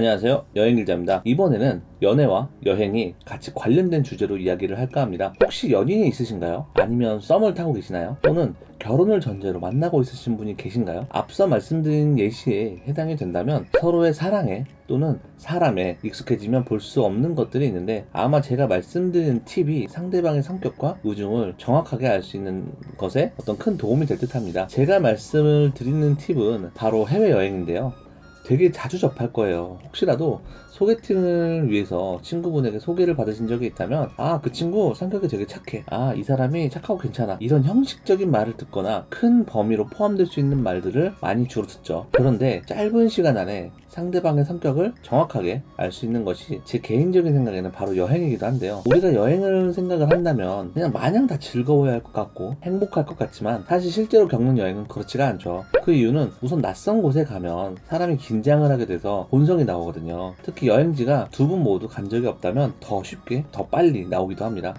안녕하세요, 여행일자입니다. 이번에는 연애와 여행이 같이 관련된 주제로 이야기를 할까 합니다. 혹시 연인이 있으신가요? 아니면 썸을 타고 계시나요? 또는 결혼을 전제로 만나고 있으신 분이 계신가요? 앞서 말씀드린 예시에 해당이 된다면 서로의 사랑에 또는 사람에 익숙해지면 볼 수 없는 것들이 있는데, 아마 제가 말씀드린 팁이 상대방의 성격과 우중을 정확하게 알 수 있는 것에 어떤 큰 도움이 될 듯 합니다. 제가 말씀을 드리는 팁은 바로 해외여행인데요. 되게 자주 접할 거예요. 혹시라도 소개팅을 위해서 친구분에게 소개를 받으신 적이 있다면, 그 친구 성격이 되게 착해, 이 사람이 착하고 괜찮아, 이런 형식적인 말을 듣거나 큰 범위로 포함될 수 있는 말들을 많이 주로 듣죠. 그런데 짧은 시간 안에 상대방의 성격을 정확하게 알 수 있는 것이 제 개인적인 생각에는 바로 여행이기도 한데요. 우리가 여행을 생각을 한다면 그냥 마냥 다 즐거워야 할 것 같고 행복할 것 같지만, 사실 실제로 겪는 여행은 그렇지가 않죠. 그 이유는 우선 낯선 곳에 가면 사람이 긴장을 하게 돼서 본성이 나오거든요. 특히 여행지가 두 분 모두 간 적이 없다면 더 쉽게 더 빨리 나오기도 합니다.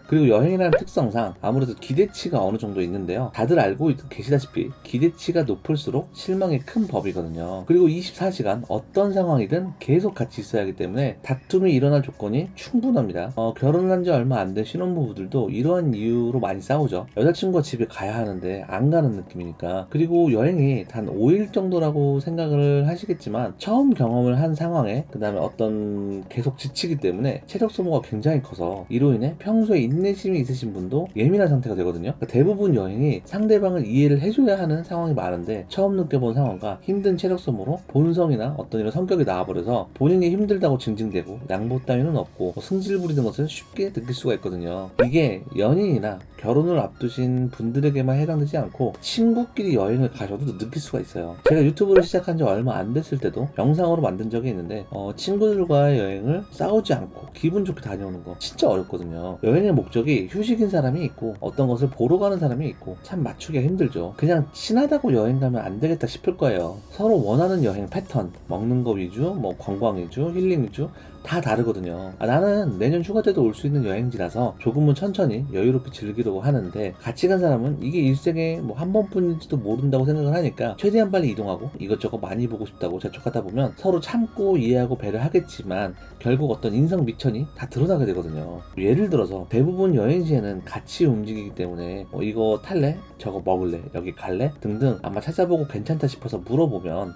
그리고 여행이라는 특성상 아무래도 기대치가 어느 정도 있는데요. 다들 알고 계시다시피 기대치가 높을수록 실망이 큰 법이거든요. 그리고 24시간 어떤 상황이든 계속 같이 있어야 하기 때문에 다툼이 일어날 조건이 충분합니다. 결혼한 지 얼마 안 된 신혼부부들도 이러한 이유로 많이 싸우죠. 여자친구가 집에 가야 하는데 안 가는 느낌이니까. 그리고 여행이 단 5일 정도라고 생각을 하시겠지만, 처음 경험을 한 상황에 그 다음에 어떤 계속 지치기 때문에 체력 소모가 굉장히 커서 이로 인해 평소에 인내심이 있으신 분도 예민한 상태가 되거든요. 그러니까 대부분 여행이 상대방을 이해를 해줘야 하는 상황이 많은데, 처음 느껴본 상황과 힘든 체력 소모로 본성이나 어떤 이런 성격이 나와버려서 본인이 힘들다고 징징대고 양보 따위는 없고 승질 부리는 것을 쉽게 느낄 수가 있거든요. 이게 연인이나 결혼을 앞두신 분들에게만 해당되지 않고 친구끼리 여행을 가셔도 느낄 수가 있어요. 제가 유튜브를 시작한 지 얼마 안 됐을 때도 영상으로 만든 적이 있는데, 친구들과의 여행을 싸우지 않고 기분 좋게 다녀오는 거 진짜 어렵거든요. 여행의 목적이 휴식인 사람이 있고 어떤 것을 보러 가는 사람이 있고 참 맞추기가 힘들죠. 그냥 친하다고 여행 가면 안 되겠다 싶을 거예요. 서로 원하는 여행 패턴, 먹는 거 위주, 관광 위주, 힐링 위주 다 다르거든요. 나는 내년 휴가 때도 올 수 있는 여행지라서 조금은 천천히 여유롭게 즐기려고 하는데, 같이 간 사람은 이게 일생에 한 번뿐인지도 모른다고 생각을 하니까 최대한 빨리 이동하고 이것저것 많이 보고 싶다고 재촉하다 보면 서로 참고 이해하고 배려하겠지만 결국 어떤 인성 미천이 다 드러나게 되거든요. 예를 들어서 대부분 여행지에는 같이 움직이기 때문에 이거 탈래? 저거 먹을래? 여기 갈래? 등등 아마 찾아보고 괜찮다 싶어서 물어보면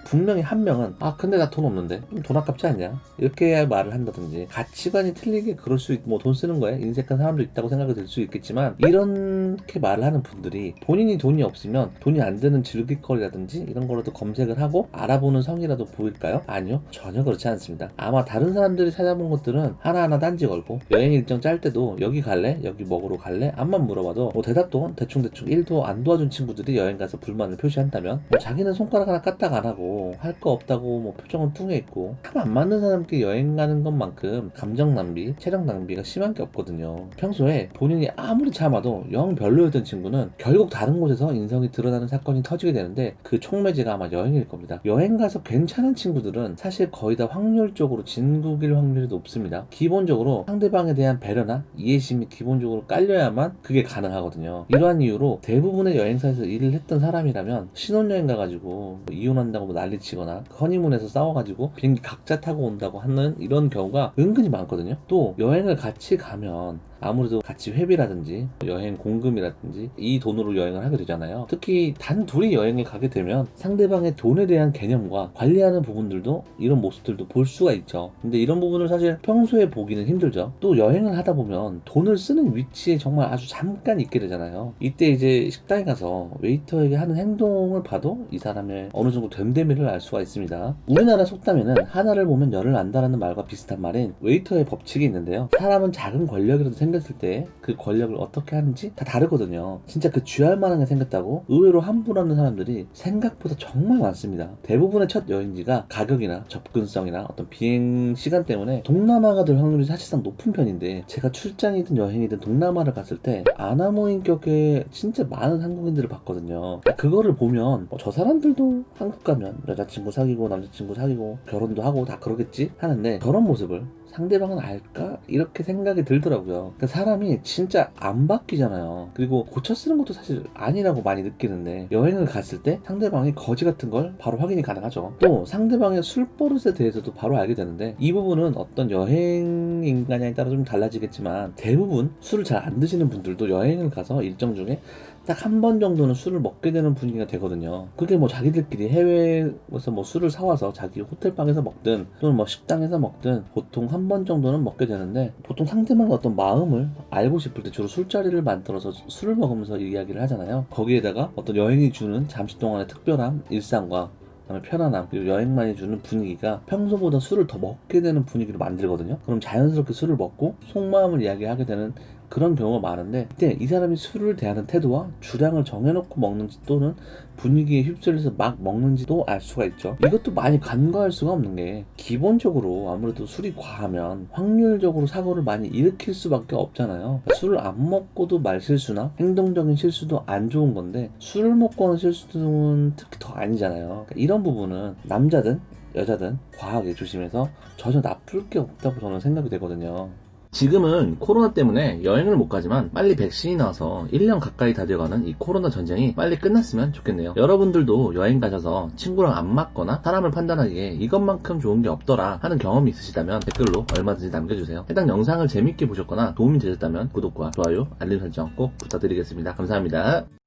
분명히 한 명은 근데 나 돈 없는데 좀 돈 아깝지 않냐? 이렇게 말을 한다든지, 가치관이 틀리게 그럴 수 있고 돈 쓰는 거에 인색한 사람도 있다고 생각이 들 수 있겠지만, 이렇게 말을 하는 분들이 본인이 돈이 없으면 돈이 안 드는 즐길거리라든지 이런 거라도 검색을 하고 알아보는 성이라도 보일까요? 아니요, 전혀 그렇지 않습니다. 아마 다른 사람들이 찾아본 것들은 하나하나 딴지 걸고, 여행 일정 짤 때도 여기 갈래? 여기 먹으러 갈래? 암만 물어봐도 대답도 대충대충 1도 안 도와준 친구들이 여행 가서 불만을 표시한다면, 자기는 손가락 하나 까딱 안 하고 할 거 없다고 표정은 뚱해 있고, 참 안 맞는 사람끼리 여행 가는 것만큼 감정 낭비, 체력 낭비가 심한 게 없거든요. 평소에 본인이 아무리 참아도 영 별로였던 친구는 결국 다른 곳에서 인성이 드러나는 사건이 터지게 되는데, 그 촉매제가 아마 여행일 겁니다. 여행 가서 괜찮은 친구들은 사실 거의 다 확률적으로 진국일 확률이 높습니다. 기본적으로 상대방에 대한 배려나 이해심이 기본적으로 깔려야만 그게 가능하거든요. 이러한 이유로 대부분의 여행사에서 일을 했던 사람이라면 신혼여행 가가지고 이혼한다고 난리치거나 허니문에서 싸워가지고 비행기 각자 타고 온다고 하는 이런 경우가 은근히 많거든요. 또 여행을 같이 가면 아무래도 같이 회비라든지 여행 공금이라든지 이 돈으로 여행을 하게 되잖아요. 특히 단 둘이 여행을 가게 되면 상대방의 돈에 대한 개념과 관리하는 부분들도, 이런 모습들도 볼 수가 있죠. 근데 이런 부분을 사실 평소에 보기는 힘들죠. 또 여행을 하다 보면 돈을 쓰는 위치에 정말 아주 잠깐 있게 되잖아요. 이때 이제 식당에 가서 웨이터에게 하는 행동을 봐도 이 사람의 어느 정도 됨됨이를 알 수가 있습니다. 우리나라 속담에는 하나를 보면 열을 안다라는 말과 비슷한 말인 웨이터의 법칙이 있는데요. 사람은 작은 권력이라도 생겼을 때 그 권력을 어떻게 하는지 다 다르거든요. 진짜 그 쥐할 만한 게 생겼다고 의외로 환불하는 사람들이 생각보다 정말 많습니다. 대부분의 첫 여행지가 가격이나 접근성이나 어떤 비행 시간 때문에 동남아가 될 확률이 사실상 높은 편인데, 제가 출장이든 여행이든 동남아를 갔을 때 아나모인격의 진짜 많은 한국인들을 봤거든요. 그거를 보면 저 사람들도 한국 가면 여자친구 사귀고 남자친구 사귀고 결혼도 하고 다 그러겠지 하는데, 저런 모습을 상대방은 알까? 이렇게 생각이 들더라고요. 그러니까 사람이 진짜 안 바뀌잖아요. 그리고 고쳐 쓰는 것도 사실 아니라고 많이 느끼는데 여행을 갔을 때 상대방이 거지 같은 걸 바로 확인이 가능하죠. 또 상대방의 술버릇에 대해서도 바로 알게 되는데 이 부분은 어떤 여행 인간에 따라 좀 달라지겠지만 대부분 술을 잘 안 드시는 분들도 여행을 가서 일정 중에 딱 한 번 정도는 술을 먹게 되는 분위기가 되거든요. 그게 뭐 자기들끼리 해외에서 뭐 술을 사와서 자기 호텔방에서 먹든 또는 뭐 식당에서 먹든 보통 한 번 정도는 먹게 되는데, 보통 상대방의 어떤 마음을 알고 싶을 때 주로 술자리를 만들어서 술을 먹으면서 이야기를 하잖아요. 거기에다가 어떤 여행이 주는 잠시 동안의 특별함, 일상과 그다음에 편안함, 그리고 여행만이 주는 분위기가 평소보다 술을 더 먹게 되는 분위기로 만들거든요. 그럼 자연스럽게 술을 먹고 속마음을 이야기하게 되는 그런 경우가 많은데, 그때 이 사람이 술을 대하는 태도와 주량을 정해놓고 먹는지 또는 분위기에 휩쓸려서 막 먹는지도 알 수가 있죠. 이것도 많이 간과할 수가 없는 게, 기본적으로 아무래도 술이 과하면 확률적으로 사고를 많이 일으킬 수밖에 없잖아요. 그러니까 술을 안 먹고도 말실수나 행동적인 실수도 안 좋은 건데, 술을 먹고 하는 실수는 특히 더 아니잖아요. 그러니까 이런 부분은 남자든 여자든 과하게 조심해서 전혀 나쁠 게 없다고 저는 생각이 되거든요. 지금은 코로나 때문에 여행을 못 가지만 빨리 백신이 나와서 1년 가까이 다 되어가는 이 코로나 전쟁이 빨리 끝났으면 좋겠네요. 여러분들도 여행 가셔서 친구랑 안 맞거나 사람을 판단하기에 이것만큼 좋은 게 없더라 하는 경험이 있으시다면 댓글로 얼마든지 남겨주세요. 해당 영상을 재밌게 보셨거나 도움이 되셨다면 구독과 좋아요, 알림 설정 꼭 부탁드리겠습니다. 감사합니다.